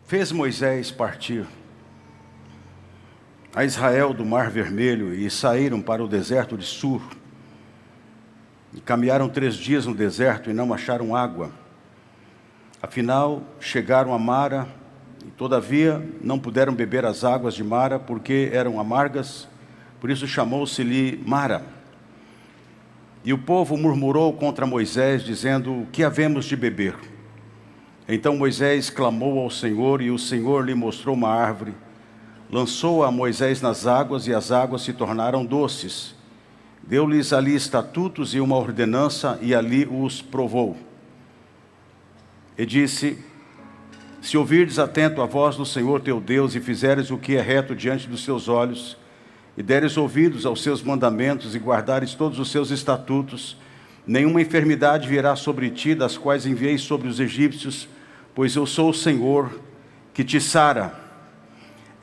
Fez Moisés partir a Israel do Mar Vermelho e saíram para o deserto de Sur. E caminharam 3 dias no deserto e não acharam água. Afinal, chegaram a Mara e, todavia, não puderam beber as águas de Mara porque eram amargas, por isso chamou-se-lhe Mara. E o povo murmurou contra Moisés, dizendo: o que havemos de beber? Então Moisés clamou ao Senhor, e o Senhor lhe mostrou uma árvore. Lançou-a a Moisés nas águas, e as águas se tornaram doces. Deu-lhes ali estatutos e uma ordenança, e ali os provou. E disse: se ouvirdes atento a voz do Senhor teu Deus, e fizeres o que é reto diante dos seus olhos, e deres ouvidos aos seus mandamentos, e guardares todos os seus estatutos, nenhuma enfermidade virá sobre ti, das quais enviei sobre os egípcios, pois eu sou o Senhor, que te sara.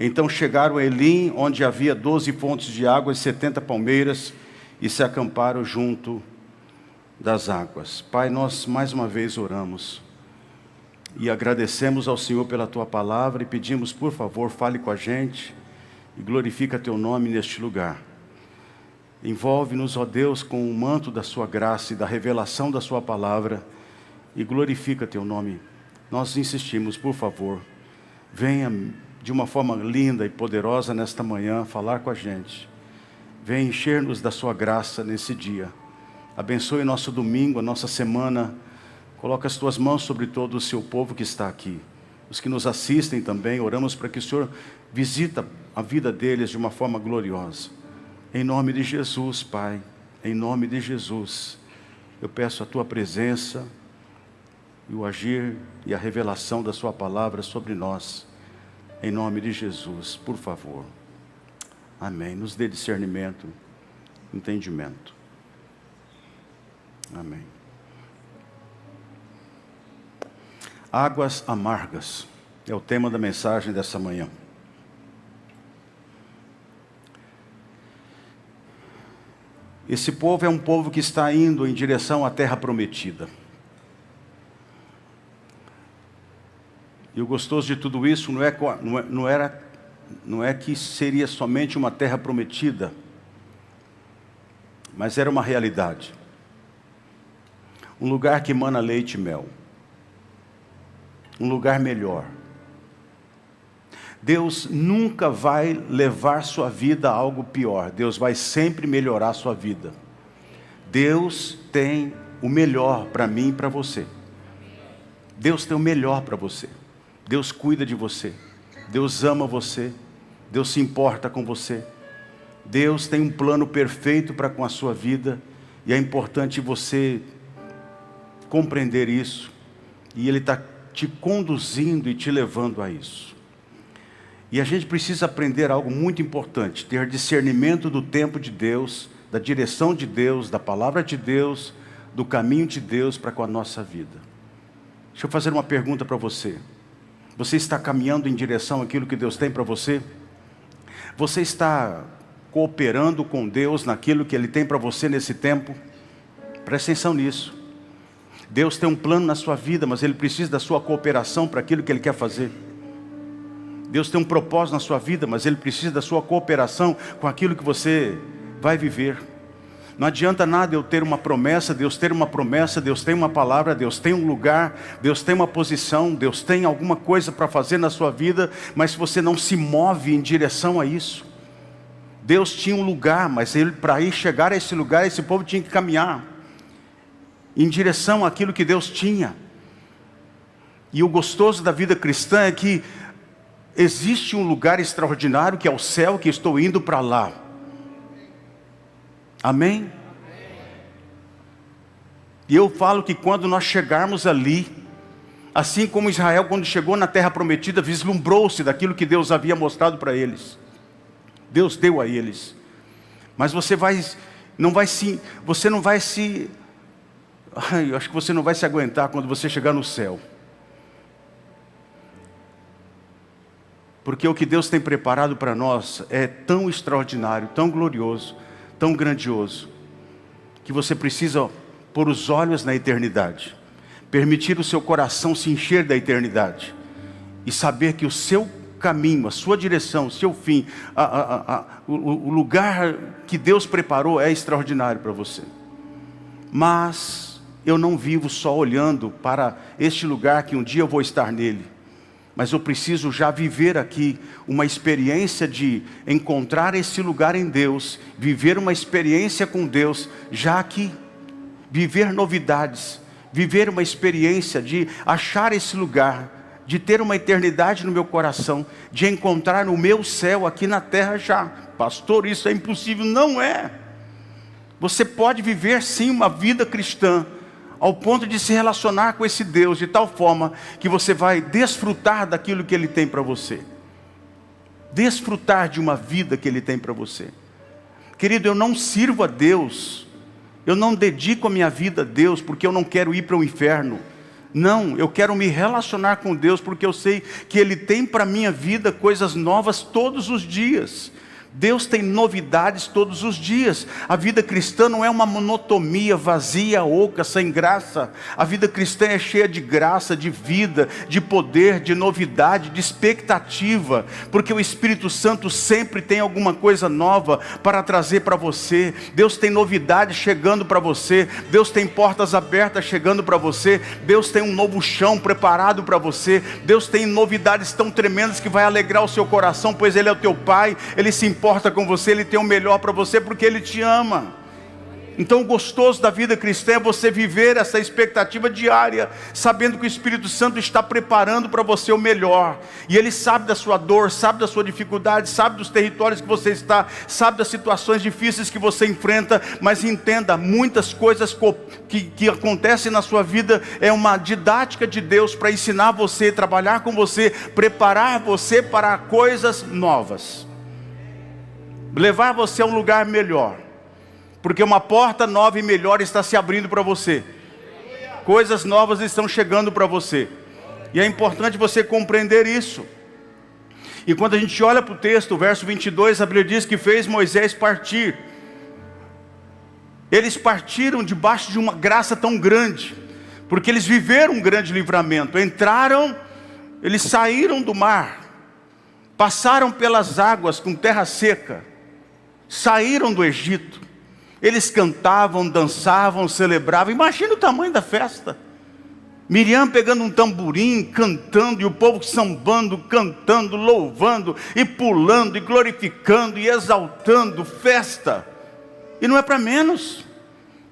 Então chegaram a Elim, onde havia 12 fontes de água e 70 palmeiras, e se acamparam junto das águas. Pai, nós mais uma vez oramos, e agradecemos ao Senhor pela Tua palavra, e pedimos, por favor, fale com a gente, e glorifica Teu nome neste lugar. Envolve-nos, ó Deus, com o manto da Sua graça e da revelação da Sua palavra, e glorifica Teu nome. Nós insistimos, por favor, venha de uma forma linda e poderosa nesta manhã falar com a gente. Venha encher-nos da Sua graça nesse dia. Abençoe nosso domingo, a nossa semana. Coloca as Tuas mãos sobre todo o Seu povo que está aqui. Os que nos assistem também, oramos para que o Senhor visita a vida deles de uma forma gloriosa. Em nome de Jesus, Pai, em nome de Jesus, eu peço a Tua presença e o agir e a revelação da Sua palavra sobre nós. Em nome de Jesus, por favor. Amém. Nos dê discernimento, entendimento. Amém. Águas amargas é o tema da mensagem dessa manhã. Esse povo é um povo que está indo em direção à terra prometida. E o gostoso de tudo isso não é que seria somente uma terra prometida, mas era uma realidade. Um lugar que emana leite e mel. Um lugar melhor. Deus nunca vai levar sua vida a algo pior. Deus vai sempre melhorar a sua vida. Deus tem o melhor para mim e para você. Deus tem o melhor para você. Deus cuida de você. Deus ama você. Deus se importa com você. Deus tem um plano perfeito para com a sua vida. E é importante você compreender isso. E Ele está te conduzindo e te levando a isso. E a gente precisa aprender algo muito importante. Ter discernimento do tempo de Deus, da direção de Deus, da palavra de Deus, do caminho de Deus para com a nossa vida. Deixa eu fazer uma pergunta para você. Você está caminhando em direção àquilo que Deus tem para você? Você está cooperando com Deus naquilo que Ele tem para você nesse tempo? Preste atenção nisso. Deus tem um plano na sua vida, mas Ele precisa da sua cooperação para aquilo que Ele quer fazer. Deus tem um propósito na sua vida, mas Ele precisa da sua cooperação com aquilo que você vai viver. Não adianta nada eu ter uma promessa, Deus ter uma promessa, Deus tem uma palavra, Deus tem um lugar, Deus tem uma posição, Deus tem alguma coisa para fazer na sua vida, mas se você não se move em direção a isso. Deus tinha um lugar, mas para ir chegar a esse lugar, esse povo tinha que caminhar em direção àquilo que Deus tinha. E o gostoso da vida cristã é que existe um lugar extraordinário que é o céu, que estou indo para lá. Amém? E eu falo que quando nós chegarmos ali, assim como Israel quando chegou na terra prometida, vislumbrou-se daquilo que Deus havia mostrado para eles. Deus deu a eles. Mas eu acho que você não vai se aguentar quando você chegar no céu. Porque o que Deus tem preparado para nós é tão extraordinário, tão glorioso, tão grandioso, que você precisa pôr os olhos na eternidade, permitir o seu coração se encher da eternidade, e saber que o seu caminho, a sua direção, o seu fim, o lugar que Deus preparou é extraordinário para você. Mas eu não vivo só olhando para este lugar que um dia eu vou estar nele, mas eu preciso já viver aqui uma experiência de encontrar esse lugar em Deus, viver uma experiência com Deus já aqui, viver novidades, viver uma experiência de achar esse lugar, de ter uma eternidade no meu coração, de encontrar o meu céu aqui na terra já. Pastor, isso é impossível. Não é. Você pode viver sim uma vida cristã, ao ponto de se relacionar com esse Deus, de tal forma que você vai desfrutar daquilo que Ele tem para você. Desfrutar de uma vida que Ele tem para você. Querido, eu não sirvo a Deus, eu não dedico a minha vida a Deus porque eu não quero ir para o inferno. Não, eu quero me relacionar com Deus porque eu sei que Ele tem para a minha vida coisas novas todos os dias. Deus tem novidades todos os dias. A vida cristã não é uma monotonia vazia, oca, sem graça. A vida cristã é cheia de graça, de vida, de poder, de novidade, de expectativa, porque o Espírito Santo sempre tem alguma coisa nova para trazer para você. Deus tem novidades chegando para você. Deus tem portas abertas chegando para você. Deus tem um novo chão preparado para você. Deus tem novidades tão tremendas que vai alegrar o seu coração, pois Ele é o teu Pai. Ele se importa com você, Ele tem o melhor para você, porque Ele te ama. Então o gostoso da vida cristã é você viver essa expectativa diária, sabendo que o Espírito Santo está preparando para você o melhor, e Ele sabe da sua dor, sabe da sua dificuldade, sabe dos territórios que você está, sabe das situações difíceis que você enfrenta. Mas entenda, muitas coisas que acontecem na sua vida é uma didática de Deus para ensinar você, trabalhar com você, preparar você para coisas novas, levar você a um lugar melhor, porque uma porta nova e melhor está se abrindo para você. Coisas novas estão chegando para você, e é importante você compreender isso. E quando a gente olha para o texto, o verso 22, a Bíblia diz que fez Moisés partir. Eles partiram debaixo de uma graça tão grande, porque eles viveram um grande livramento. Entraram, eles saíram do mar, passaram pelas águas com terra seca, saíram do Egito. Eles cantavam, dançavam, celebravam. Imagina o tamanho da festa. Miriam pegando um tamborim, cantando, e o povo sambando, cantando, louvando, e pulando, e glorificando, e exaltando, festa. E não é para menos,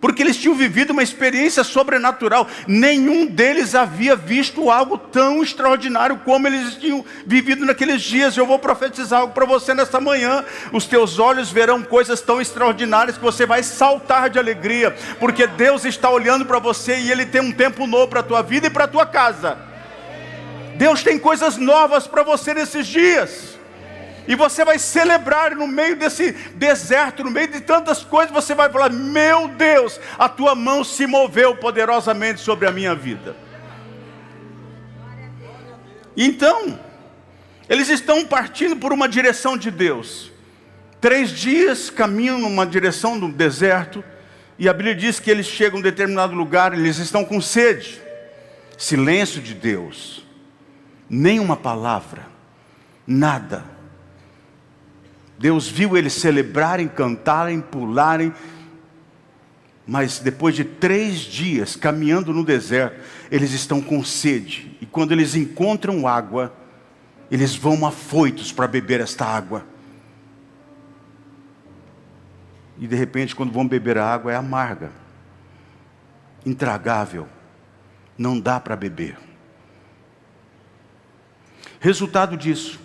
porque eles tinham vivido uma experiência sobrenatural. Nenhum deles havia visto algo tão extraordinário como eles tinham vivido naqueles dias. Eu vou profetizar algo para você nesta manhã. Os teus olhos verão coisas tão extraordinárias que você vai saltar de alegria, porque Deus está olhando para você, e Ele tem um tempo novo para a tua vida e para a tua casa. Deus tem coisas novas para você nesses dias. E você vai celebrar no meio desse deserto, no meio de tantas coisas. Você vai falar: meu Deus, a tua mão se moveu poderosamente sobre a minha vida. Então, eles estão partindo por uma direção de Deus. 3 dias caminham numa direção do deserto, e a Bíblia diz que eles chegam a um determinado lugar, eles estão com sede. Silêncio de Deus, nenhuma palavra, nada. Deus viu eles celebrarem, cantarem, pularem, mas depois de 3 dias caminhando no deserto, eles estão com sede, e quando eles encontram água, eles vão afoitos para beber esta água. E de repente, quando vão beber a água, é amarga, intragável, não dá para beber. Resultado disso,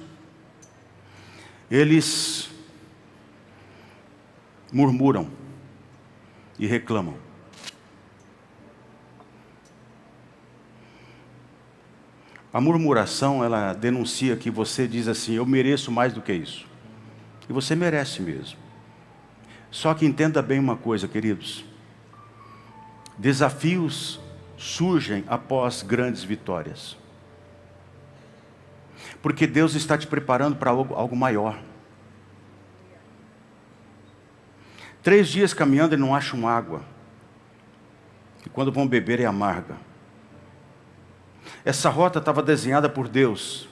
eles murmuram e reclamam. A murmuração, ela denuncia que você diz assim: eu mereço mais do que isso. E você merece mesmo. Só que entenda bem uma coisa, queridos: desafios surgem após grandes vitórias, porque Deus está te preparando para algo maior. 3 dias caminhando e não acham água, e quando vão beber é amarga. Essa rota estava desenhada por Deus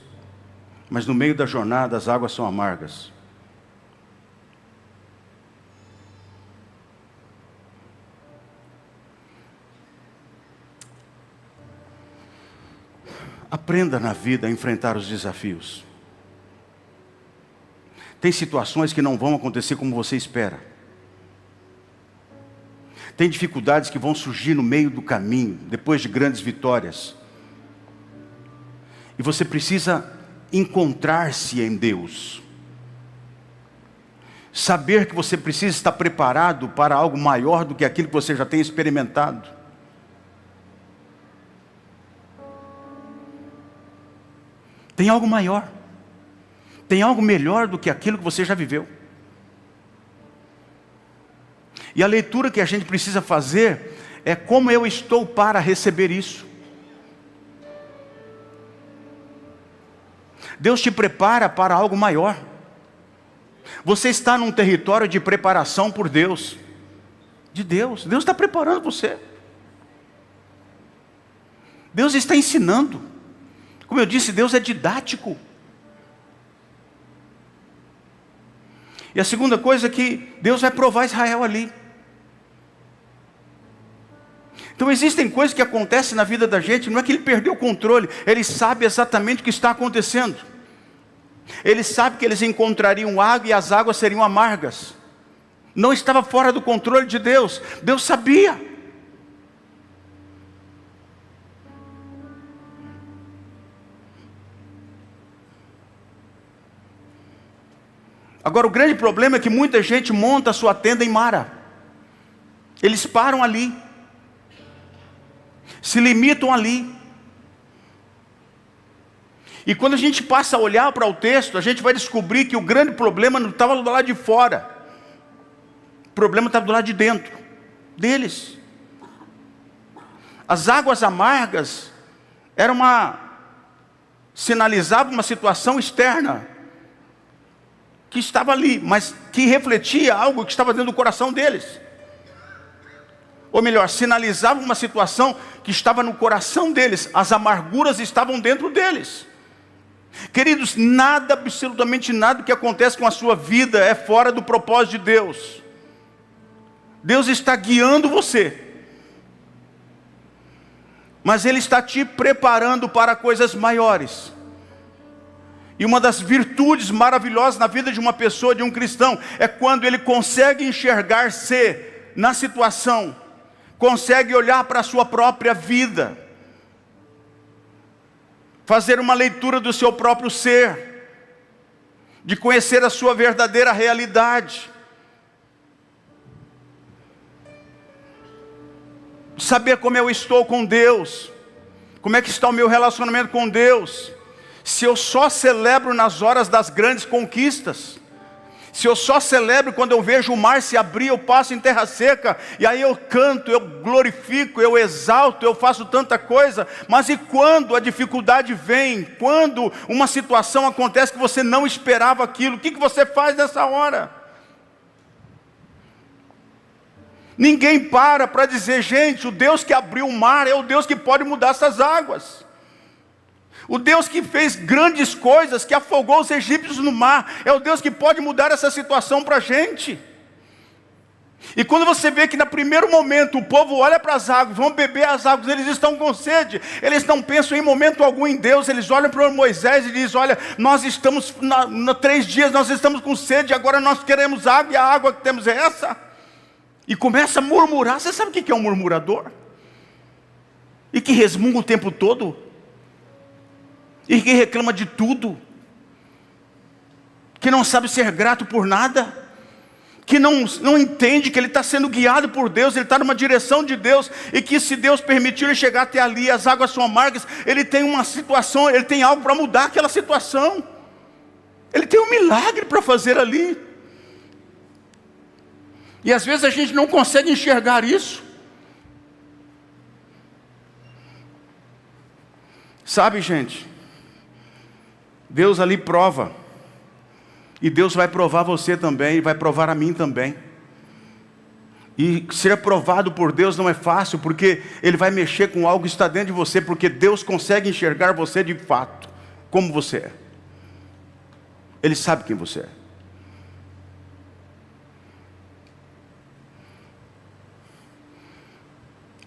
mas no meio da jornada as águas são amargas. Aprenda na vida a enfrentar os desafios. Tem situações que não vão acontecer como você espera. Tem dificuldades que vão surgir no meio do caminho, depois de grandes vitórias. E você precisa encontrar-se em Deus. Saber que você precisa estar preparado para algo maior do que aquilo que você já tem experimentado. Tem algo maior. Tem algo melhor do que aquilo que você já viveu. E a leitura que a gente precisa fazer é como eu estou para receber isso. Deus te prepara para algo maior. Você está num território de preparação por Deus. De Deus. Deus está preparando você. Deus está ensinando. Como eu disse, Deus é didático. E a segunda coisa é que Deus vai provar Israel ali. Então existem coisas que acontecem na vida da gente, não é que ele perdeu o controle, ele sabe exatamente o que está acontecendo. Ele sabe que eles encontrariam água e as águas seriam amargas. Não estava fora do controle de Deus, Deus sabia. Agora o grande problema é que muita gente monta a sua tenda em Mara. Eles param ali. Se limitam ali. E quando a gente passa a olhar para o texto, a gente vai descobrir que o grande problema não estava do lado de fora. O problema estava do lado de dentro deles. As águas amargas sinalizavam uma situação externa que estava ali, mas que refletia algo que estava dentro do coração deles. Ou melhor, sinalizava uma situação que estava no coração deles. As amarguras estavam dentro deles. Queridos, nada, absolutamente nada que acontece com a sua vida é fora do propósito de Deus. Deus está guiando você. Mas Ele está te preparando para coisas maiores. E uma das virtudes maravilhosas na vida de uma pessoa, de um cristão, é quando ele consegue enxergar-se na situação, consegue olhar para a sua própria vida, fazer uma leitura do seu próprio ser, de conhecer a sua verdadeira realidade, de saber como eu estou com Deus, como é que está o meu relacionamento com Deus. Se eu só celebro nas horas das grandes conquistas, se eu só celebro quando eu vejo o mar se abrir, eu passo em terra seca, e aí eu canto, eu glorifico, eu exalto, eu faço tanta coisa, mas e quando a dificuldade vem, quando uma situação acontece que você não esperava aquilo, o que você faz nessa hora? Ninguém para dizer, gente, o Deus que abriu o mar é o Deus que pode mudar essas águas. O Deus que fez grandes coisas, que afogou os egípcios no mar, é o Deus que pode mudar essa situação para a gente. E quando você vê que no primeiro momento o povo olha para as águas, vão beber as águas, eles estão com sede, eles não pensam em momento algum em Deus, eles olham para Moisés e dizem, olha, nós estamos, 3 dias nós estamos com sede, agora nós queremos água e a água que temos é essa. E começa a murmurar. Você sabe o que é um murmurador? E que resmunga o tempo todo? E que reclama de tudo, que não sabe ser grato por nada, que não entende que ele está sendo guiado por Deus, ele está numa direção de Deus, e que se Deus permitir ele chegar até ali, as águas são amargas, ele tem uma situação, ele tem algo para mudar aquela situação, ele tem um milagre para fazer ali, e às vezes a gente não consegue enxergar isso. Sabe, gente, Deus ali prova, e Deus vai provar você também, e vai provar a mim também. E ser provado por Deus não é fácil, porque Ele vai mexer com algo que está dentro de você, porque Deus consegue enxergar você de fato, como você é. Ele sabe quem você é.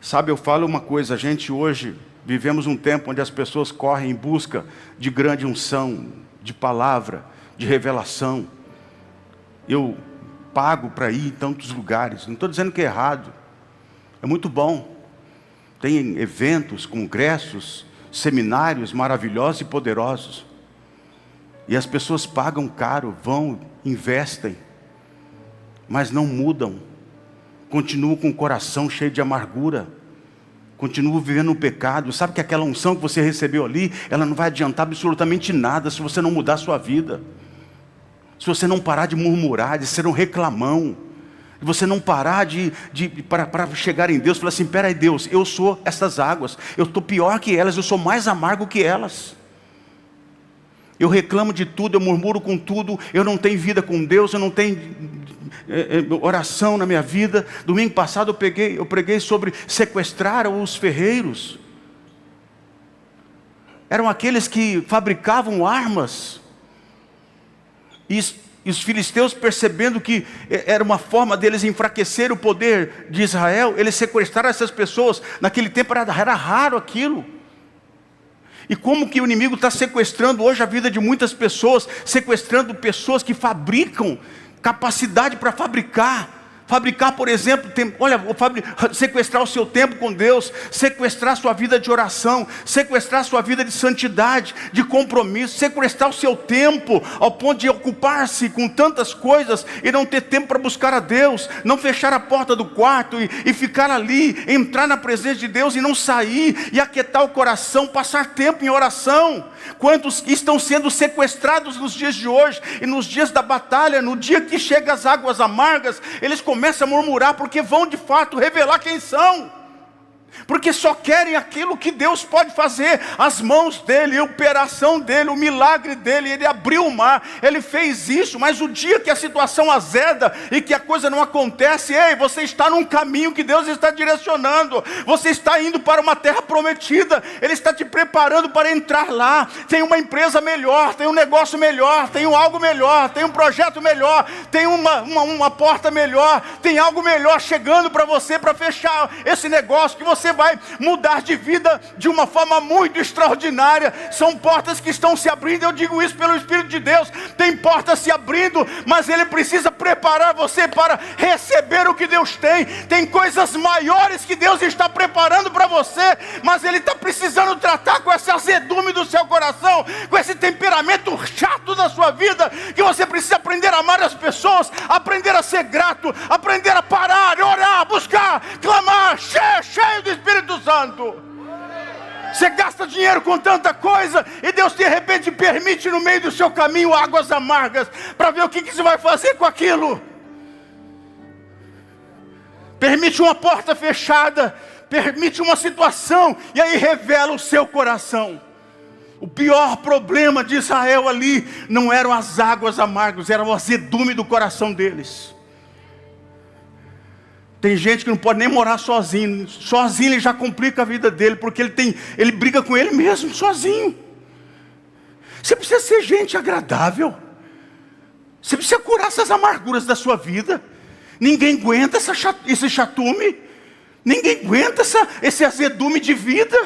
Sabe, eu falo uma coisa, a gente hoje vivemos um tempo onde as pessoas correm em busca de grande unção, de palavra, de revelação. Eu pago para ir em tantos lugares, não estou dizendo que é errado, é muito bom. Tem eventos, congressos, seminários maravilhosos e poderosos. E as pessoas pagam caro, vão, investem, mas não mudam. Continuam com o coração cheio de amargura. Continuam vivendo no pecado. Sabe que aquela unção que você recebeu ali, ela não vai adiantar absolutamente nada se você não mudar a sua vida. Se você não parar de murmurar, de ser um reclamão. Se você não parar para chegar em Deus e falar assim, peraí Deus, eu sou essas águas. Eu estou pior que elas, eu sou mais amargo que elas. Eu reclamo de tudo, eu murmuro com tudo, eu não tenho vida com Deus, eu não tenho oração na minha vida. Domingo passado eu preguei sobre sequestrar os ferreiros. Eram aqueles que fabricavam armas. E os filisteus, percebendo que era uma forma deles enfraquecer o poder de Israel, eles sequestraram essas pessoas. Naquele tempo era raro aquilo. E como que o inimigo está sequestrando hoje a vida de muitas pessoas, sequestrando pessoas que fabricam, capacidade para fabricar, por exemplo, sequestrar o seu tempo com Deus, sequestrar a sua vida de oração, sequestrar a sua vida de santidade, de compromisso, sequestrar o seu tempo, ao ponto de ocupar-se com tantas coisas, e não ter tempo para buscar a Deus, não fechar a porta do quarto, e ficar ali, entrar na presença de Deus, e não sair, e aquietar o coração, passar tempo em oração. Quantos estão sendo sequestrados nos dias de hoje, e nos dias da batalha, no dia que chegam as águas amargas, eles começam a murmurar, porque vão de fato revelar quem são, porque só querem aquilo que Deus pode fazer, as mãos dele, a operação dele, o milagre dele. Ele abriu o mar, ele fez isso, mas o dia que a situação azeda e que a coisa não acontece, ei, você está num caminho que Deus está direcionando, você está indo para uma terra prometida, ele está te preparando para entrar lá. Tem uma empresa melhor, tem um negócio melhor, tem algo melhor, tem um projeto melhor, tem uma porta melhor, tem algo melhor chegando para você, para fechar esse negócio, que você vai mudar de vida de uma forma muito extraordinária. São portas que estão se abrindo, eu digo isso pelo Espírito de Deus. Tem portas se abrindo, mas Ele precisa preparar você para receber o que Deus tem. Tem coisas maiores que Deus está preparando para você, mas Ele está precisando tratar com esse azedume do seu coração, com esse temperamento chato da sua vida, que você precisa aprender a amar as pessoas, aprender a ser grato, aprender a parar, orar, buscar, clamar, cheio do Espírito Santo. Você gasta dinheiro com tanta coisa, e Deus de repente permite no meio do seu caminho águas amargas, para ver o que você vai fazer com aquilo. Permite uma porta fechada, permite uma situação, e aí revela o seu coração. O pior problema de Israel ali não eram as águas amargas, era o azedume do coração deles. Tem gente que não pode nem morar sozinho. Sozinho ele já complica a vida dele, porque ele briga com ele mesmo, sozinho. Você precisa ser gente agradável. Você precisa curar essas amarguras da sua vida. Ninguém aguenta esse chatume. Ninguém aguenta esse azedume de vida,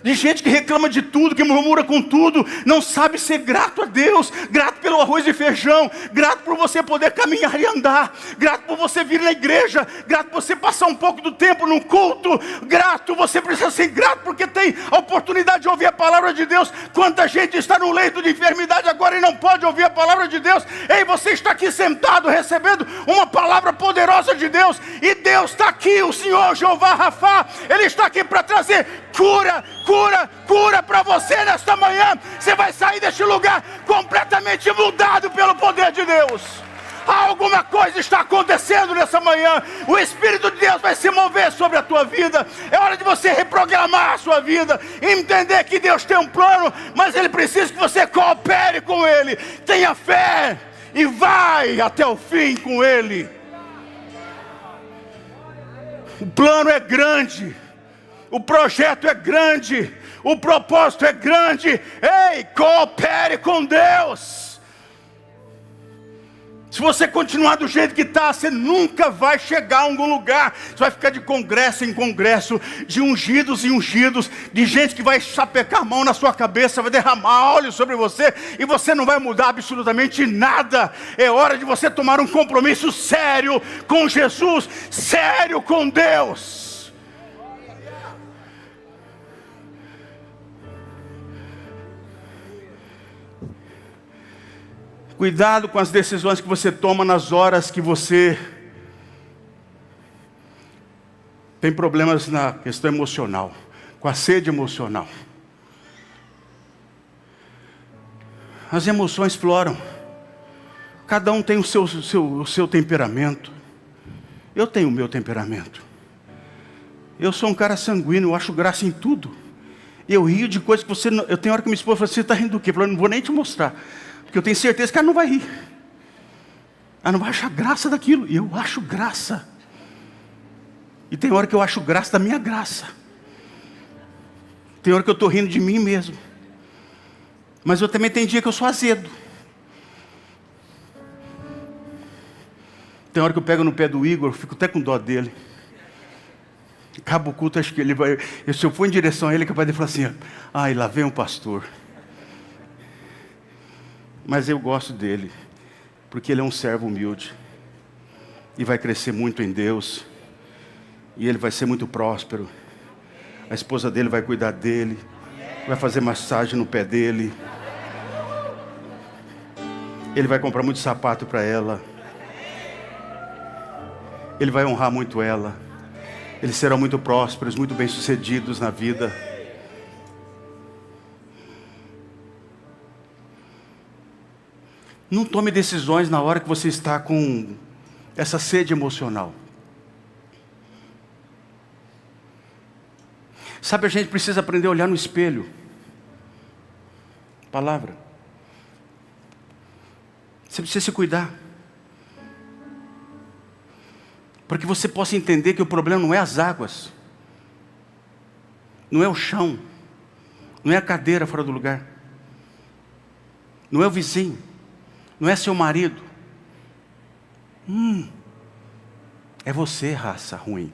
de gente que reclama de tudo, que murmura com tudo, não sabe ser grato a Deus, grato pelo arroz e feijão, grato por você poder caminhar e andar, grato por você vir na igreja, grato por você passar um pouco do tempo num culto, grato, você precisa ser grato porque tem a oportunidade de ouvir a palavra de Deus. Quanta gente está no leito de enfermidade agora e não pode ouvir a palavra de Deus. Ei, você está aqui sentado recebendo uma palavra poderosa de Deus, e Deus está aqui, o Senhor Jeová Rafá, Ele está aqui para trazer cura para você nesta manhã. Você vai sair deste lugar completamente mudado pelo poder de Deus. Alguma coisa está acontecendo nessa manhã. O Espírito de Deus vai se mover sobre a tua vida. É hora de você reprogramar a sua vida, entender que Deus tem um plano, mas Ele precisa que você coopere com Ele. Tenha fé e vai até o fim com Ele. O plano é grande, o projeto é grande, o propósito é grande. Ei, coopere com Deus. Se você continuar do jeito que está, você nunca vai chegar a algum lugar. Você vai ficar de congresso em congresso, de ungidos em ungidos, de gente que vai chapecar a mão na sua cabeça, vai derramar óleo sobre você, e você não vai mudar absolutamente nada. É hora de você tomar um compromisso sério com Jesus, sério com Deus. Cuidado com as decisões que você toma nas horas que você tem problemas na questão emocional, com a sede emocional. As emoções floram. Cada um tem o seu temperamento. Eu tenho o meu temperamento. Eu sou um cara sanguíneo, eu acho graça em tudo. Eu rio de coisas que você não... Eu tenho hora que minha esposa fala, você está rindo do quê? Eu falo, não vou nem te mostrar. Porque eu tenho certeza que ela não vai rir. Ela não vai achar graça daquilo. E eu acho graça. E tem hora que eu acho graça da minha graça. Tem hora que eu estou rindo de mim mesmo. Mas eu também tenho dia que eu sou azedo. Tem hora que eu pego no pé do Igor, eu fico até com dó dele. Acaba o culto, acho que ele vai... Se eu for em direção a ele, é capaz de falar assim, ai, lá vem um pastor. Mas eu gosto dele, porque ele é um servo humilde, e vai crescer muito em Deus, e ele vai ser muito próspero. A esposa dele vai cuidar dele, vai fazer massagem no pé dele, ele vai comprar muito sapato para ela, ele vai honrar muito ela, eles serão muito prósperos, muito bem-sucedidos na vida. Não tome decisões na hora que você está com essa sede emocional. Sabe, a gente precisa aprender a olhar no espelho. Palavra. Você precisa se cuidar. Para que você possa entender que o problema não é as águas. Não é o chão. Não é a cadeira fora do lugar. Não é o vizinho. Não é seu marido. É você, raça ruim.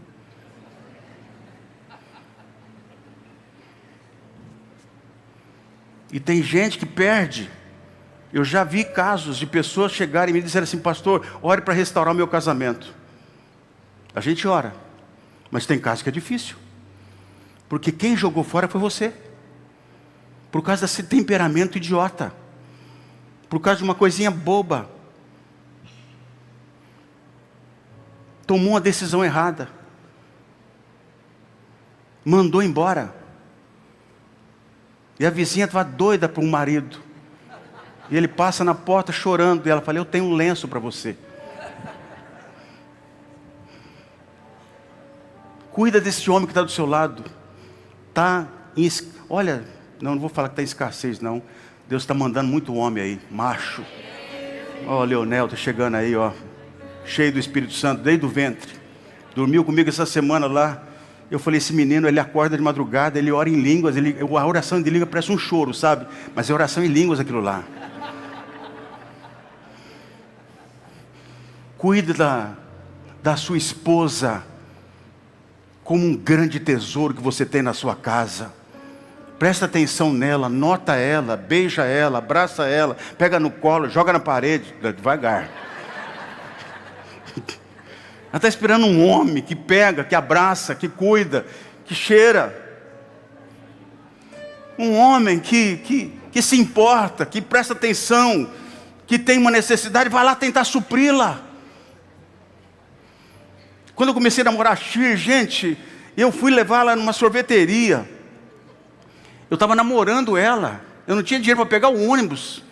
E tem gente que perde. Eu já vi casos de pessoas chegarem e me disserem assim, pastor, ore para restaurar o meu casamento. A gente ora. Mas tem casos que é difícil. Porque quem jogou fora foi você. Por causa desse temperamento idiota. Por causa de uma coisinha boba. Tomou uma decisão errada. Mandou embora. E a vizinha estava doida para um marido. E ele passa na porta chorando. E ela fala, eu tenho um lenço para você. Cuida desse homem que está do seu lado. Olha, não vou falar que está em escassez, não. Deus está mandando muito homem aí, macho. Ó, Leonel, está chegando aí, ó. Cheio do Espírito Santo, desde o ventre. Dormiu comigo essa semana lá. Eu falei, esse menino, ele acorda de madrugada, ele ora em línguas. A oração de língua parece um choro, sabe? Mas é oração em línguas aquilo lá. Cuide da sua esposa como um grande tesouro que você tem na sua casa. Presta atenção nela, nota ela, beija ela, abraça ela, pega no colo, joga na parede, devagar. Ela está esperando um homem que pega, que abraça, que cuida, que cheira. Um homem que se importa, que presta atenção, que tem uma necessidade, vai lá tentar supri-la. Quando eu comecei a namorar a Shir, gente, eu fui levar ela numa sorveteria. Eu estava namorando ela, eu não tinha dinheiro para pegar o ônibus.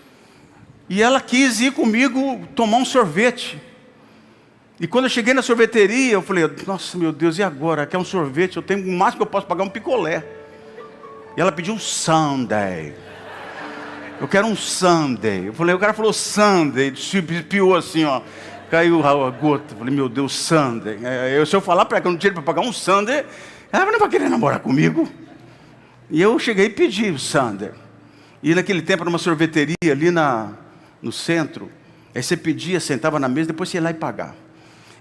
E ela quis ir comigo tomar um sorvete. E quando eu cheguei na sorveteria, eu falei, nossa, meu Deus, e agora? Quer um sorvete? Eu tenho o máximo que eu posso pagar um picolé. E ela pediu um sundae. Eu quero um sundae. Eu falei, o cara falou sundae, se piou assim, ó. Caiu a gota. Eu falei, meu Deus, sundae. Se eu falar para ela que eu não tinha dinheiro para pagar um sundae, ela não vai querer namorar comigo. E eu cheguei e pedi o sundae. E naquele tempo, numa sorveteria ali no centro, Aí você pedia, sentava na mesa, depois você ia lá e pagava.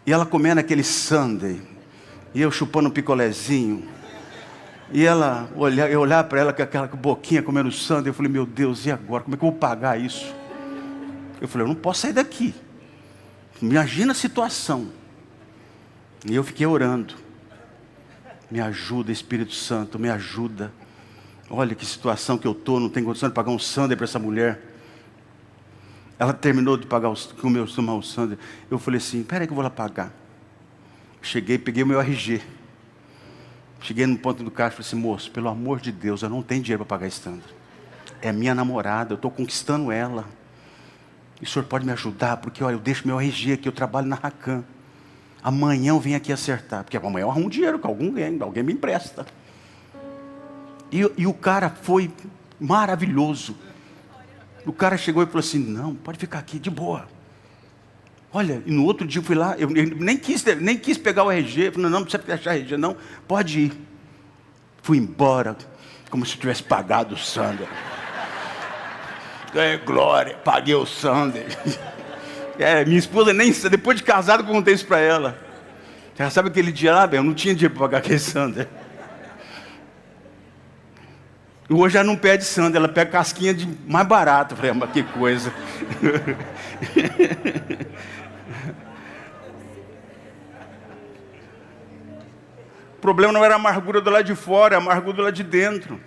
E ela comendo aquele sundae, e eu chupando um picolézinho. E ela, eu olhar para ela com aquela boquinha comendo sundae, eu falei, meu Deus, e agora? Como é que eu vou pagar isso? Eu falei, eu não posso sair daqui. Imagina a situação. E eu fiquei orando. Me ajuda, Espírito Santo, me ajuda. Olha que situação que eu estou, não tenho condição de pagar um sundae para essa mulher. Ela terminou de pagar tomar o sundae. Eu falei assim, espera aí que eu vou lá pagar. Cheguei, peguei o meu RG. Cheguei no ponto do caixa e falei assim, moço, pelo amor de Deus, eu não tenho dinheiro para pagar esse sundae. É minha namorada, eu estou conquistando ela. E o senhor pode me ajudar? Porque olha, eu deixo meu RG aqui, eu trabalho na Racan. Amanhã eu venho aqui acertar. Porque amanhã eu arrumo dinheiro com alguém me empresta. E o cara foi maravilhoso. O cara chegou e falou assim, não, pode ficar aqui, de boa. Olha, e no outro dia eu fui lá, eu nem quis pegar o RG. Eu falei, não precisa achar RG, não, pode ir. Fui embora, como se eu tivesse pagado o sundae. Ganhei glória, paguei o sundae. Minha esposa, nem depois de casado, eu contei isso para ela. Já sabe aquele dia lá, eu não tinha dinheiro para pagar aquele sundae. E hoje ela não pede sundae, ela pega casquinha de mais barato. Eu falei, mas que coisa. O problema não era a amargura do lado de fora, é a amargura do lado de dentro.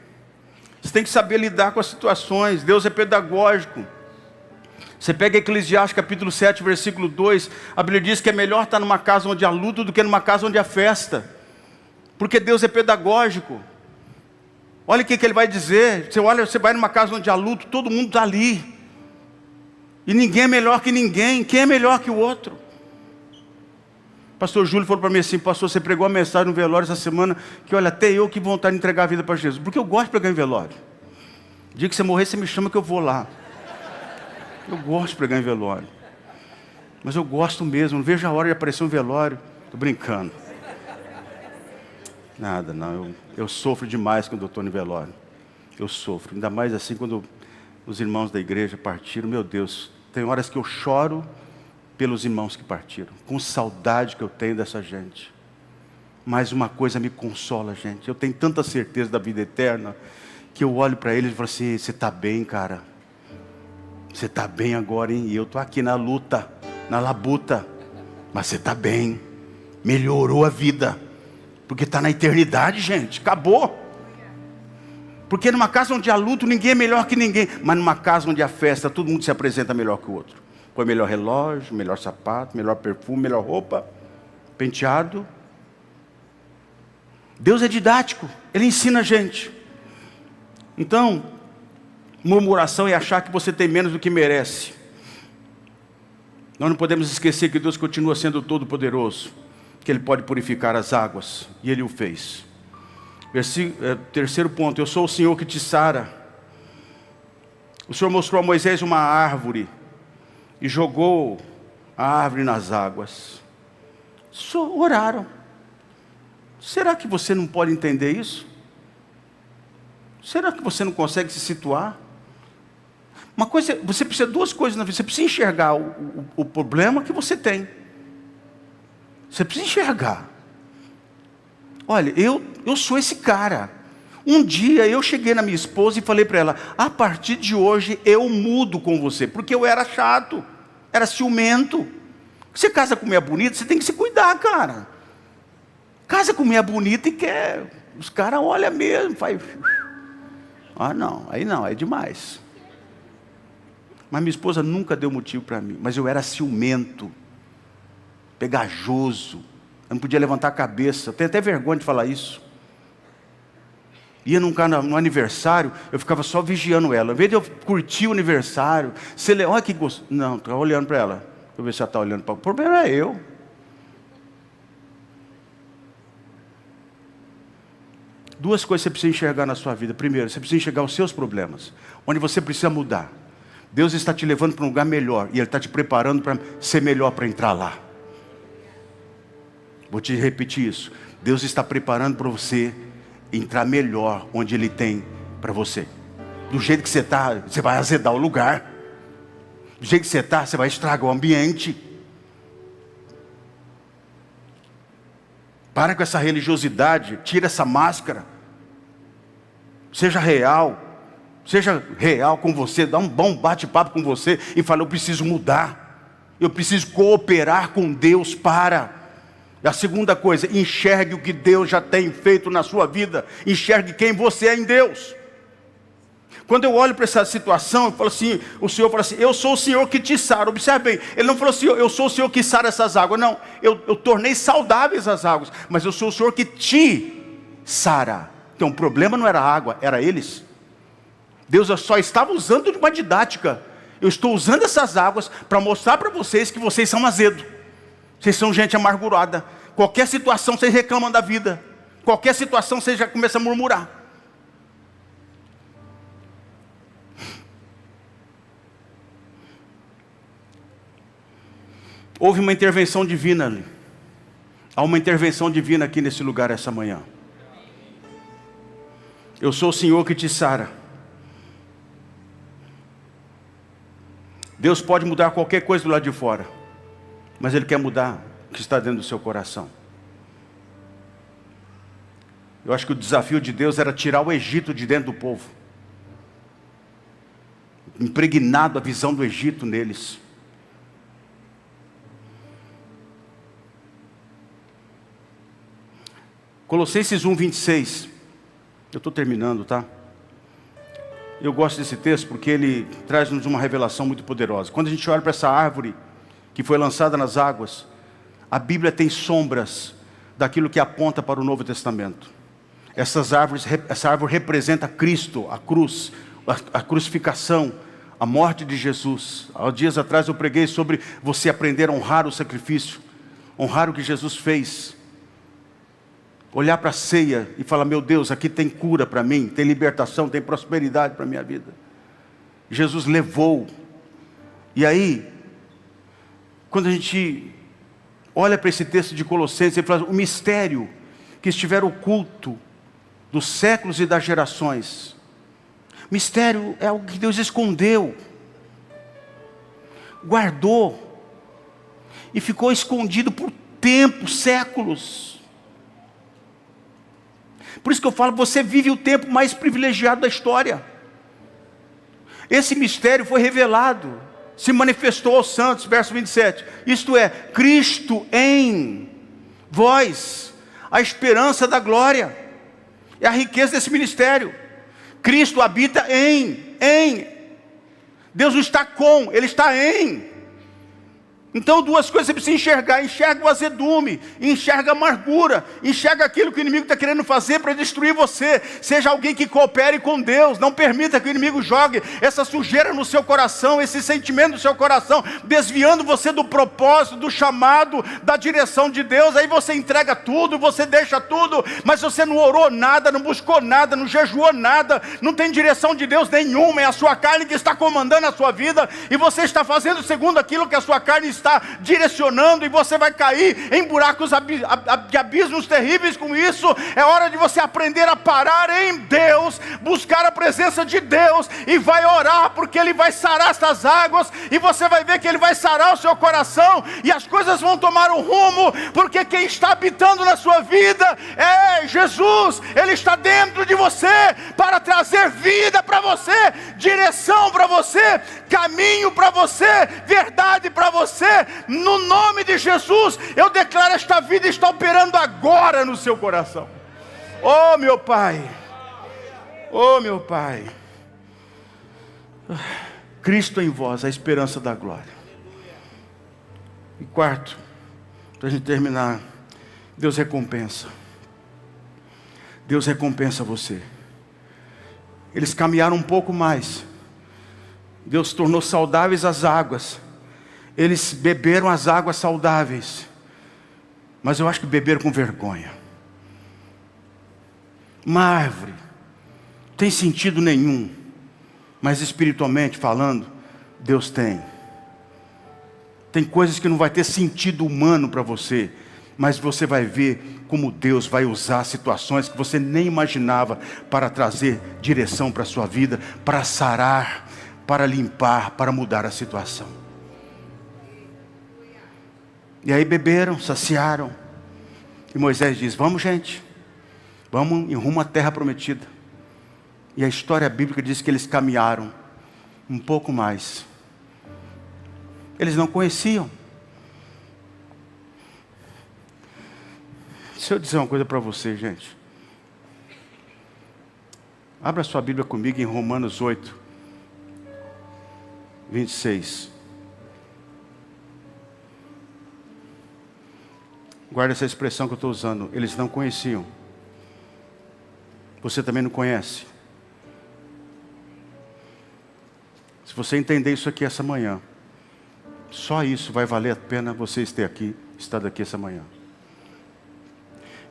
Você tem que saber lidar com as situações. Deus é pedagógico. Você pega Eclesiastes capítulo 7, versículo 2. A Bíblia diz que é melhor estar numa casa onde há luto do que numa casa onde há festa. Porque Deus é pedagógico. Olha o que ele vai dizer. Você vai numa casa onde há luto, todo mundo está ali. E ninguém é melhor que ninguém. Quem é melhor que o outro? Pastor Júlio falou para mim assim, pastor, você pregou a mensagem no velório essa semana, que olha, até eu que vontade de entregar a vida para Jesus. Porque eu gosto de pregar em velório. O dia que você morrer, você me chama que eu vou lá. Eu gosto de pregar em velório. Mas eu gosto mesmo, não vejo a hora de aparecer um velório. Estou brincando. Nada, não. Eu sofro demais quando eu estou no velório. Eu sofro. Ainda mais assim quando os irmãos da igreja partiram. Meu Deus, tem horas que eu choro pelos irmãos que partiram. Com saudade que eu tenho dessa gente. Mas uma coisa me consola, gente. Eu tenho tanta certeza da vida eterna que eu olho para eles e falo assim, você está bem, cara? Você está bem agora, hein? E eu estou aqui na luta, na labuta. Mas você está bem. Melhorou a vida. Porque está na eternidade, gente. Acabou. Porque numa casa onde há luto, ninguém é melhor que ninguém. Mas numa casa onde há festa, todo mundo se apresenta melhor que o outro. Põe melhor relógio, melhor sapato, melhor perfume, melhor roupa, penteado. Deus é didático. Ele ensina a gente. Então, murmuração é achar que você tem menos do que merece. Nós não podemos esquecer que Deus continua sendo todo-poderoso, que Ele pode purificar as águas, e Ele o fez. Terceiro ponto, eu sou o Senhor que te sara. O Senhor mostrou a Moisés uma árvore, e jogou a árvore nas águas. Só oraram. Será que você não pode entender isso? Será que você não consegue se situar? Uma coisa, você precisa de duas coisas na vida. Você precisa enxergar o problema que você tem. Você precisa enxergar. Olha, eu sou esse cara. Um dia eu cheguei na minha esposa e falei para ela, a partir de hoje eu mudo com você. Porque eu era chato, era ciumento. Você casa com mulher bonita, você tem que se cuidar, cara. Casa com mulher bonita e quer. Os caras olham mesmo, faz... Ah não, é demais. Mas minha esposa nunca deu motivo para mim. Mas eu era ciumento, pegajoso. Eu não podia levantar a cabeça. Eu tenho até vergonha de falar isso. Ia no aniversário, eu ficava só vigiando ela. Ao invés de eu curtir o aniversário, olha que gostoso. Não, estava olhando para ela. Deixa eu ver se ela está olhando para... O problema é eu. Duas coisas você precisa enxergar na sua vida. Primeiro, você precisa enxergar os seus problemas, onde você precisa mudar. Deus está te levando para um lugar melhor, e Ele está te preparando para ser melhor para entrar lá. Vou te repetir isso. Deus está preparando para você entrar melhor onde Ele tem para você. Do jeito que você está, você vai azedar o lugar. Do jeito que você está, você vai estragar o ambiente. Para com essa religiosidade, tira essa máscara. Seja real com você, dá um bom bate-papo com você e fala: eu preciso mudar, eu preciso cooperar com Deus para. E a segunda coisa, enxergue o que Deus já tem feito na sua vida, enxergue quem você é em Deus. Quando eu olho para essa situação, eu falo assim, o Senhor fala assim: eu sou o Senhor que te sara. Observe bem, Ele não falou assim: eu sou o Senhor que sara essas águas. Não, eu tornei saudáveis as águas, mas eu sou o Senhor que te sara. Então o problema não era a água, era eles. Deus só estava usando de uma didática. Eu estou usando essas águas para mostrar para vocês que vocês são azedos. Vocês são gente amargurada. Qualquer situação vocês reclamam da vida. Qualquer situação vocês já começam a murmurar. Houve uma intervenção divina ali. Há uma intervenção divina aqui nesse lugar essa manhã. Eu sou o Senhor que te sara. Deus pode mudar qualquer coisa do lado de fora, mas Ele quer mudar o que está dentro do seu coração. Eu acho que o desafio de Deus era tirar o Egito de dentro do povo. Impregnado a visão do Egito neles. Colossenses 1:26. Eu estou terminando, tá? Eu gosto desse texto porque ele traz-nos uma revelação muito poderosa. Quando a gente olha para essa árvore que foi lançada nas águas, a Bíblia tem sombras daquilo que aponta para o Novo Testamento. Essa árvore representa Cristo, a cruz, a crucificação, a morte de Jesus. Há dias atrás eu preguei sobre você aprender a honrar o sacrifício, honrar o que Jesus fez. Olhar para a ceia e falar: meu Deus, aqui tem cura para mim, tem libertação, tem prosperidade para a minha vida. Jesus levou. E aí, quando a gente olha para esse texto de Colossenses, ele fala: o mistério que estiver oculto dos séculos e das gerações. Mistério é algo que Deus escondeu, guardou, e ficou escondido por tempos, séculos. Por isso que eu falo, você vive o tempo mais privilegiado da história. Esse mistério foi revelado, se manifestou aos santos, verso 27. Isto é, Cristo em vós, a esperança da glória. É a riqueza desse ministério. Cristo habita em. Deus não está com, Ele está em. Então duas coisas você precisa enxergar: enxerga o azedume, enxerga a amargura, enxerga aquilo que o inimigo está querendo fazer para destruir você. Seja alguém que coopere com Deus, não permita que o inimigo jogue essa sujeira no seu coração, esse sentimento no seu coração, desviando você do propósito, do chamado, da direção de Deus. Aí você entrega tudo, você deixa tudo, mas você não orou nada, não buscou nada, não jejuou nada, não tem direção de Deus nenhuma. É a sua carne que está comandando a sua vida, e você está fazendo segundo aquilo que a sua carne está direcionando, e você vai cair em buracos de abismos terríveis com isso. É hora de você aprender a parar em Deus, buscar a presença de Deus, e vai orar, porque Ele vai sarar essas águas, e você vai ver que Ele vai sarar o seu coração, e as coisas vão tomar um rumo, porque quem está habitando na sua vida é Jesus. Ele está dentro de você para trazer vida para você, direção para você, caminho para você, verdade para você. No nome de Jesus, eu declaro: esta vida está operando agora no seu coração. Oh meu Pai, oh meu Pai, Cristo em vós, a esperança da glória. E quarto, para a gente terminar, Deus recompensa. Deus recompensa você. Eles caminharam um pouco mais. Deus tornou saudáveis as águas. Eles beberam as águas saudáveis, mas eu acho que beberam com vergonha. Uma árvore não tem sentido nenhum, mas espiritualmente falando, Deus tem. Tem coisas que não vai ter sentido humano para você, mas você vai ver como Deus vai usar situações que você nem imaginava para trazer direção para a sua vida, para sarar, para limpar, para mudar a situação. E aí beberam, saciaram. E Moisés diz: vamos, gente, vamos em rumo à terra prometida. E a história bíblica diz que eles caminharam um pouco mais. Eles não conheciam. Deixa eu dizer uma coisa para você, gente. Abra sua Bíblia comigo em Romanos 8, 26. Guarda essa expressão que eu estou usando. Eles não conheciam. Você também não conhece. Se você entender isso aqui essa manhã, só isso vai valer a pena você estar aqui essa manhã.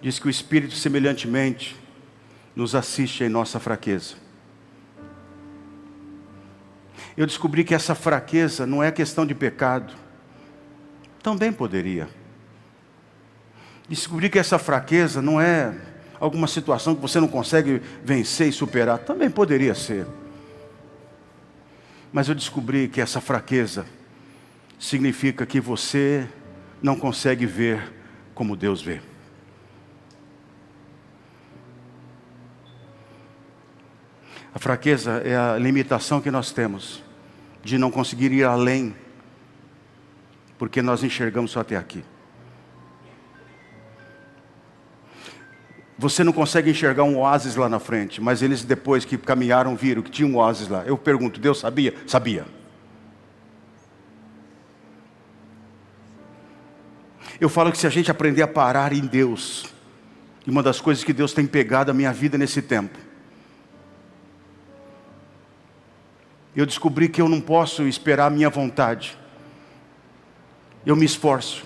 Diz que o Espírito semelhantemente nos assiste em nossa fraqueza. Eu descobri que essa fraqueza não é questão de pecado. Também poderia. Descobri que essa fraqueza não é alguma situação que você não consegue vencer e superar. Também poderia ser. Mas eu descobri que essa fraqueza significa que você não consegue ver como Deus vê. A fraqueza é a limitação que nós temos de não conseguir ir além, porque nós enxergamos só até aqui. Você não consegue enxergar um oásis lá na frente, mas eles depois que caminharam viram que tinha um oásis lá. Eu pergunto, Deus sabia? Sabia. Eu falo que se a gente aprender a parar em Deus, e uma das coisas que Deus tem pegado a minha vida nesse tempo, eu descobri que eu não posso esperar a minha vontade. Eu me esforço.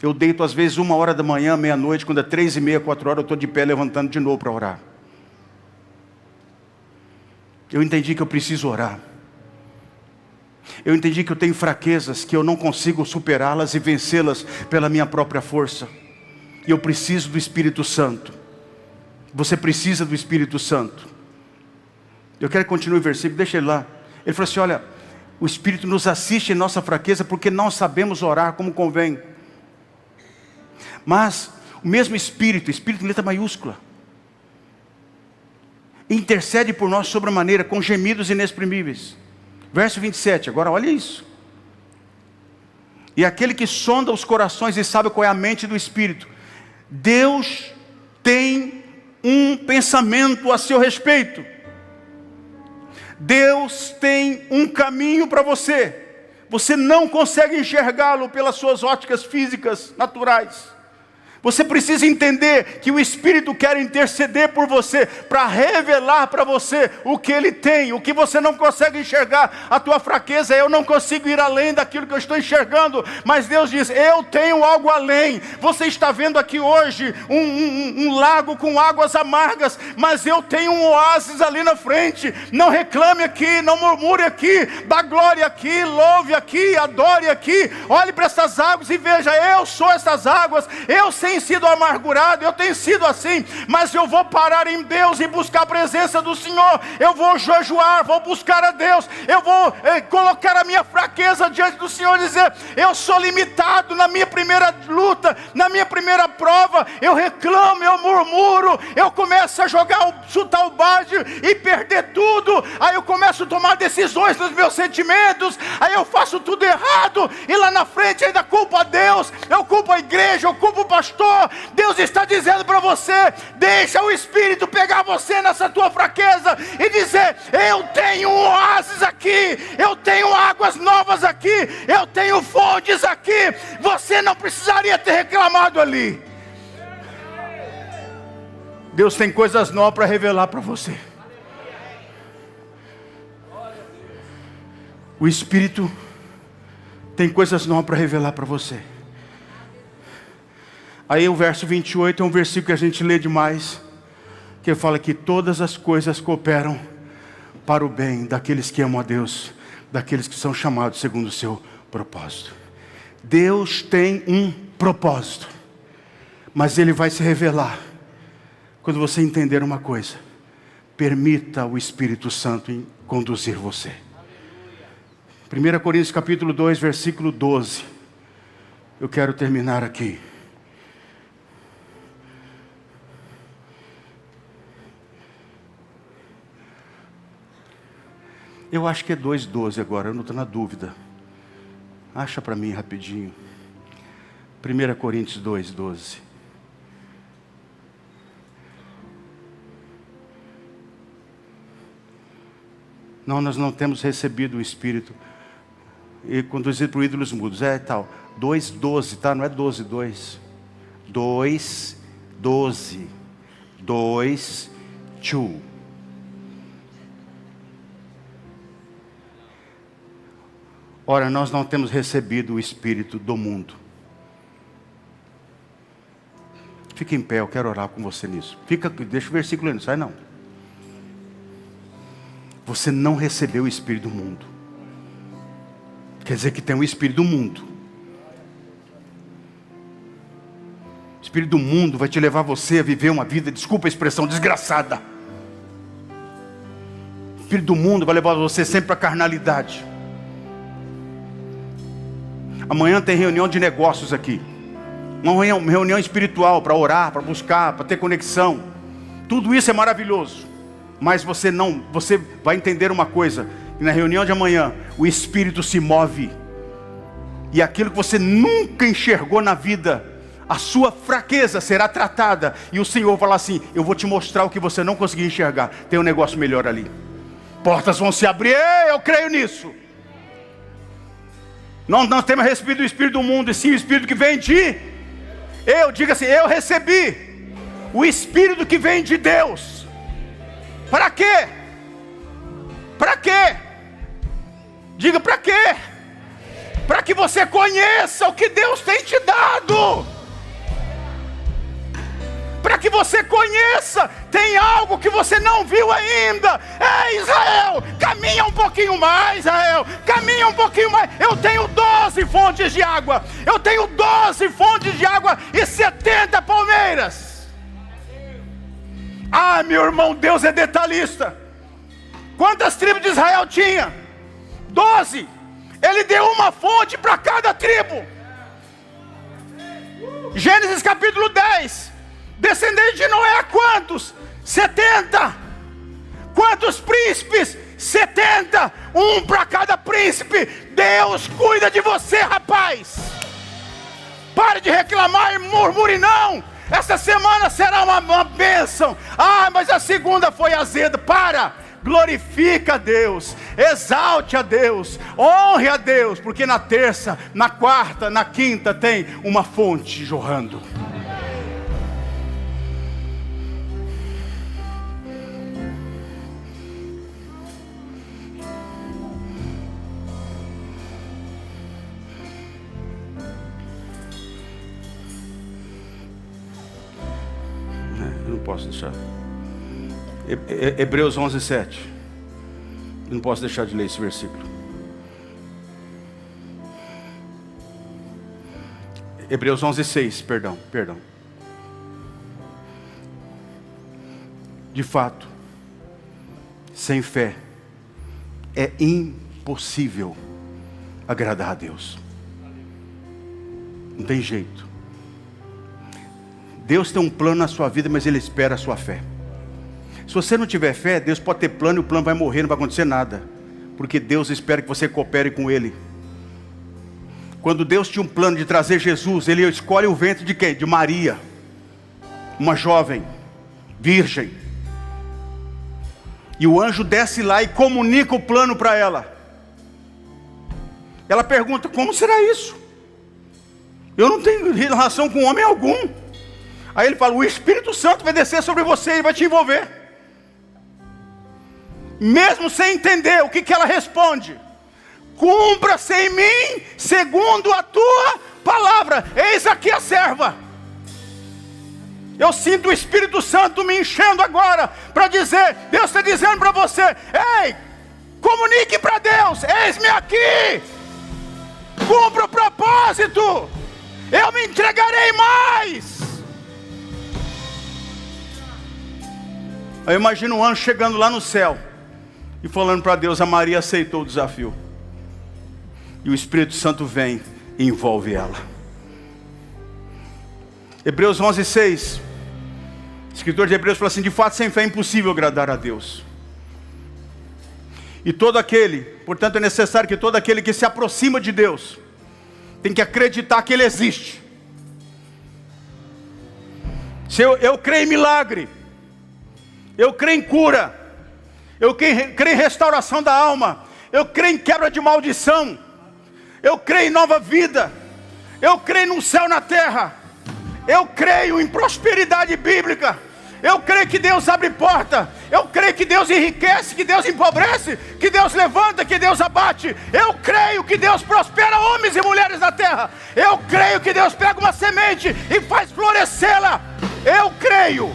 Eu deito às vezes 1h da manhã, meia-noite, quando é 3h30, 4h, eu estou de pé levantando de novo para orar. Eu entendi que eu preciso orar. Eu entendi que eu tenho fraquezas, que eu não consigo superá-las e vencê-las pela minha própria força. E eu preciso do Espírito Santo. Você precisa do Espírito Santo. Eu quero que continue o versículo, deixa ele lá. Ele falou assim, olha, o Espírito nos assiste em nossa fraqueza porque não sabemos orar como convém. Mas o mesmo Espírito em letra maiúscula, intercede por nós sobremaneira, com gemidos inexprimíveis. Verso 27, agora olha isso. E aquele que sonda os corações e sabe qual é a mente do Espírito, Deus tem um pensamento a seu respeito. Deus tem um caminho para você. Você não consegue enxergá-lo pelas suas óticas físicas naturais. Você precisa entender que o Espírito quer interceder por você, para revelar para você o que Ele tem, o que você não consegue enxergar. A tua fraqueza é: eu não consigo ir além daquilo que eu estou enxergando, mas Deus diz: eu tenho algo além. Você está vendo aqui hoje um lago com águas amargas, mas eu tenho um oásis ali na frente. Não reclame aqui, não murmure aqui, dá glória aqui, louve aqui, adore aqui. Olhe para essas águas e veja: eu sou essas águas. Eu tenho sido amargurado, eu tenho sido assim, mas eu vou parar em Deus e buscar a presença do Senhor. Eu vou jejuar, vou buscar a Deus. Eu vou colocar a minha fraqueza diante do Senhor e dizer: eu sou limitado na minha primeira luta, na minha primeira prova. Eu reclamo, eu murmuro, eu começo a chutar o balde e perder tudo. Aí eu começo a tomar decisões nos meus sentimentos, aí eu faço tudo errado, e lá na frente ainda culpo a Deus, eu culpo a igreja, eu culpo o pastor. Deus está dizendo para você: deixa o Espírito pegar você nessa tua fraqueza e dizer: eu tenho um oásis aqui, eu tenho águas novas aqui, eu tenho fontes aqui. Você não precisaria ter reclamado ali. Deus tem coisas novas para revelar para você. O Espírito tem coisas novas para revelar para você. Aí o verso 28 é um versículo que a gente lê demais, que fala que todas as coisas cooperam para o bem daqueles que amam a Deus, daqueles que são chamados segundo o seu propósito. Deus tem um propósito, mas Ele vai se revelar quando você entender uma coisa: permita o Espírito Santo conduzir você. 1 Coríntios capítulo 2, versículo 12. Eu quero terminar aqui. Eu acho que é 2,12 agora, eu não estou na dúvida. Acha para mim rapidinho. 1 Coríntios 2,12. Não, nós não temos recebido o Espírito e conduzido por ídolos mudos. É tal. 2,12, tá? Não é 12,2. 2,12. 2, 2. Ora, nós não temos recebido o Espírito do mundo. Fique em pé, eu quero orar com você nisso. Deixa o versículo aí, não sai não. Você não recebeu o Espírito do mundo. Quer dizer que tem o Espírito do mundo. O Espírito do mundo vai te levar você a viver uma vida, desculpa a expressão, desgraçada. O Espírito do mundo vai levar você sempre para a carnalidade. Amanhã tem reunião de negócios aqui. Uma reunião espiritual para orar, para buscar, para ter conexão. Tudo isso é maravilhoso. Mas você vai entender uma coisa. Que na reunião de amanhã, o Espírito se move. E aquilo que você nunca enxergou na vida, a sua fraqueza será tratada. E o Senhor fala assim, eu vou te mostrar o que você não conseguiu enxergar. Tem um negócio melhor ali. Portas vão se abrir, eu creio nisso. Nós temos recebido o Espírito do mundo, e sim o Espírito que vem de... diga assim, eu recebi o Espírito que vem de Deus. Para quê? Para quê? Diga para quê? Para que você conheça o que Deus tem te dado. Para que você conheça, tem algo que você não viu ainda. Israel, caminha um pouquinho mais, Israel, caminha um pouquinho mais. Eu tenho 12 fontes de água. Eu tenho 12 fontes de água e 70 palmeiras. Ah, meu irmão, Deus é detalhista. Quantas tribos de Israel tinha? 12. Ele deu uma fonte para cada tribo. Gênesis capítulo 10. Descendente de Noé, quantos? 70. Quantos príncipes? 70. Um para cada príncipe. Deus cuida de você, rapaz. Pare de reclamar e murmure não. Essa semana será uma bênção. Mas a segunda foi azeda. Glorifica a Deus, exalte a Deus, honre a Deus. Porque na terça, na quarta, na quinta tem uma fonte jorrando. Eu não posso deixar. Hebreus 11, 7. Eu não posso deixar de ler esse versículo. Hebreus 11, 6. Perdão. De fato, sem fé é impossível agradar a Deus. Não tem jeito. Deus tem um plano na sua vida, mas Ele espera a sua fé. Se você não tiver fé, Deus pode ter plano e o plano vai morrer, não vai acontecer nada. Porque Deus espera que você coopere com Ele. Quando Deus tinha um plano de trazer Jesus, Ele escolhe o ventre de quem? De Maria. Uma jovem, virgem. E o anjo desce lá e comunica o plano para ela. Ela pergunta, como será isso? Eu não tenho relação com homem algum. Aí ele fala, o Espírito Santo vai descer sobre você e vai te envolver. Mesmo sem entender, o que ela responde? Cumpra-se em mim, segundo a tua palavra. Eis aqui a serva. Eu sinto o Espírito Santo me enchendo agora, para dizer, Deus está dizendo para você, ei, comunique para Deus, eis-me aqui. Cumpra o propósito. Eu me entregarei mais. Eu imagino um anjo chegando lá no céu. e falando para Deus, a Maria aceitou o desafio. E o Espírito Santo vem e envolve ela. Hebreus 11:6. O escritor de Hebreus fala assim: de fato, sem fé é impossível agradar a Deus. E todo aquele, portanto é necessário que todo aquele que se aproxima de Deus tem que acreditar que Ele existe. Se eu creio em milagre, eu creio em cura, eu creio em restauração da alma, eu creio em quebra de maldição, eu creio em nova vida, eu creio num céu na terra, eu creio em prosperidade bíblica, eu creio que Deus abre porta, eu creio que Deus enriquece, que Deus empobrece, que Deus levanta, que Deus abate, eu creio que Deus prospera homens e mulheres na terra, eu creio que Deus pega uma semente e faz florescê-la, eu creio.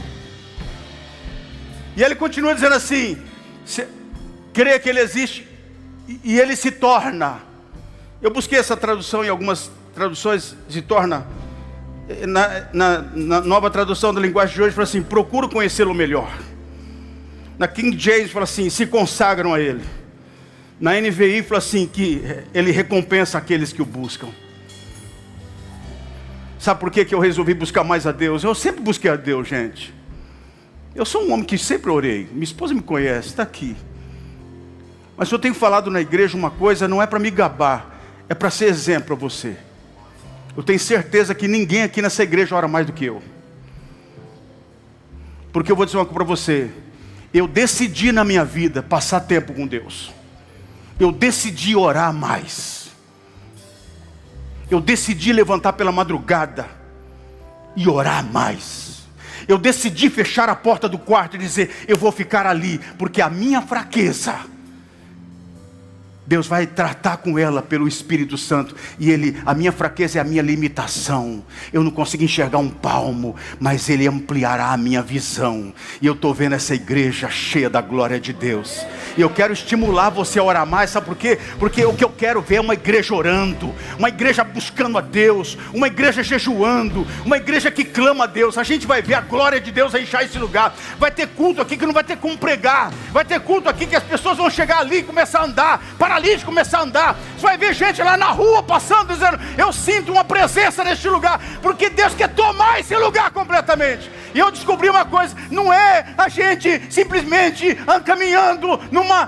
E ele continua dizendo assim: crê que Ele existe e Ele se torna. Eu busquei essa tradução em algumas traduções, se torna. Na nova tradução da linguagem de hoje fala assim: procuro conhecê-lo melhor. Na King James fala assim: se consagram a Ele. Na NVI fala assim: que Ele recompensa aqueles que o buscam. Sabe por que eu resolvi buscar mais a Deus? Eu sempre busquei a Deus, gente. Eu sou um homem que sempre orei. Minha esposa me conhece, está aqui. Mas eu tenho falado na igreja uma coisa, não é para me gabar, é para ser exemplo para você. Eu tenho certeza que ninguém aqui nessa igreja ora mais do que eu. Porque eu vou dizer uma coisa para você. Eu decidi na minha vida passar tempo com Deus. Eu decidi orar mais. Eu decidi levantar pela madrugada e orar mais. Eu decidi fechar a porta do quarto e dizer: eu vou ficar ali, porque a minha fraqueza, Deus vai tratar com ela pelo Espírito Santo. E a minha fraqueza é a minha limitação. Eu não consigo enxergar um palmo, mas Ele ampliará a minha visão. E eu estou vendo essa igreja cheia da glória de Deus. E eu quero estimular você a orar mais, sabe por quê? Porque o que eu quero ver é uma igreja orando, uma igreja buscando a Deus, uma igreja jejuando, uma igreja que clama a Deus. A gente vai ver a glória de Deus encher esse lugar. Vai ter culto aqui que não vai ter como pregar. Vai ter culto aqui que as pessoas vão chegar ali e começar a andar, paralítico começar a andar. Você vai ver gente lá na rua passando, dizendo: eu sinto uma presença neste lugar, porque Deus quer tomar esse lugar completamente. E eu descobri uma coisa: não é a gente simplesmente caminhando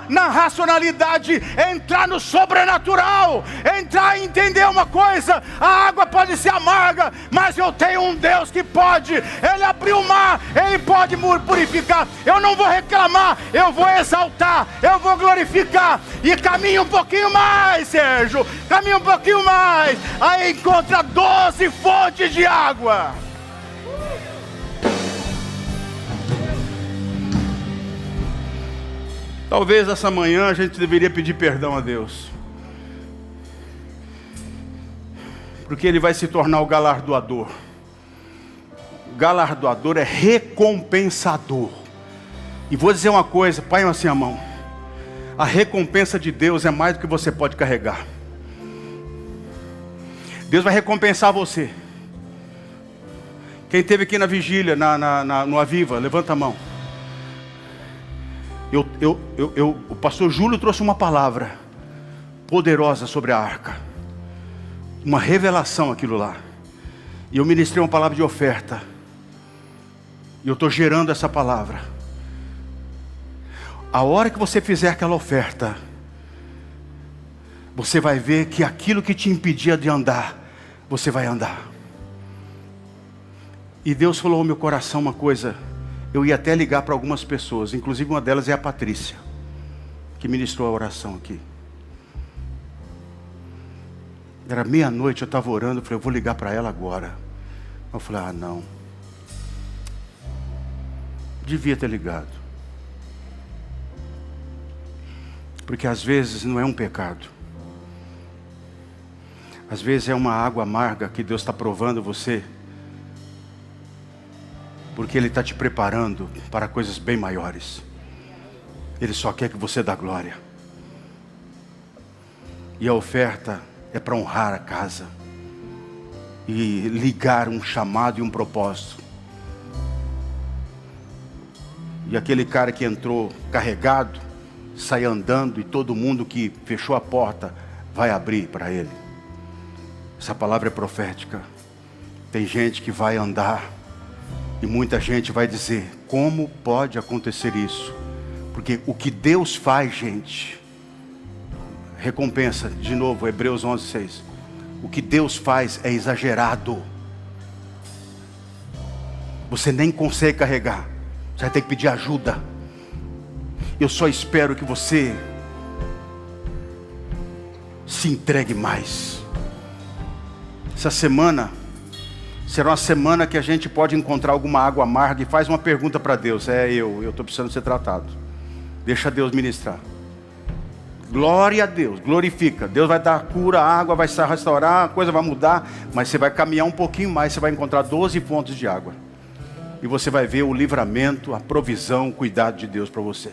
na racionalidade, é entrar no sobrenatural, é entrar e entender uma coisa: a água pode ser amarga, mas eu tenho um Deus que pode, Ele abriu o mar, Ele pode purificar. Eu não vou reclamar, eu vou exaltar, eu vou glorificar. E caminha um pouquinho mais, Sérgio, caminha um pouquinho mais, aí encontra 12 fontes de água. Talvez essa manhã a gente deveria pedir perdão a Deus, porque Ele vai se tornar o galardoador. Galardoador é recompensador. E vou dizer uma coisa, põe assim a mão: a recompensa de Deus é mais do que você pode carregar. Deus vai recompensar você. Quem esteve aqui na vigília, no Aviva, levanta a mão. O pastor Júlio trouxe uma palavra poderosa sobre a arca, uma revelação aquilo lá, e eu ministrei uma palavra de oferta, e eu estou gerando essa palavra. A hora que você fizer aquela oferta, você vai ver que aquilo que te impedia de andar, você vai andar. E Deus falou ao meu coração uma coisa. Eu ia até ligar para algumas pessoas, inclusive uma delas é a Patrícia, que ministrou a oração aqui. Era meia-noite, eu estava orando, eu falei: eu vou ligar para ela agora. Eu falei: ah, não. Devia ter ligado. Porque às vezes não é um pecado. Às vezes é uma água amarga que Deus está provando você, porque Ele está te preparando para coisas bem maiores. Ele só quer que você dê glória. E a oferta é para honrar a casa e ligar um chamado e um propósito. E aquele cara que entrou carregado, sai andando e todo mundo que fechou a porta vai abrir para ele. Essa palavra é profética. Tem gente que vai andar e muita gente vai dizer: como pode acontecer isso? Porque o que Deus faz, gente, recompensa, de novo, Hebreus 11:6. O que Deus faz é exagerado. Você nem consegue carregar, você vai ter que pedir ajuda. Eu só espero que você se entregue mais. Essa semana será uma semana que a gente pode encontrar alguma água amarga e faz uma pergunta para Deus: eu estou precisando ser tratado. Deixa Deus ministrar. Glória a Deus, glorifica. Deus vai dar cura, a água vai se restaurar, a coisa vai mudar, mas você vai caminhar um pouquinho mais, você vai encontrar 12 fontes de água. E você vai ver o livramento, a provisão, o cuidado de Deus para você.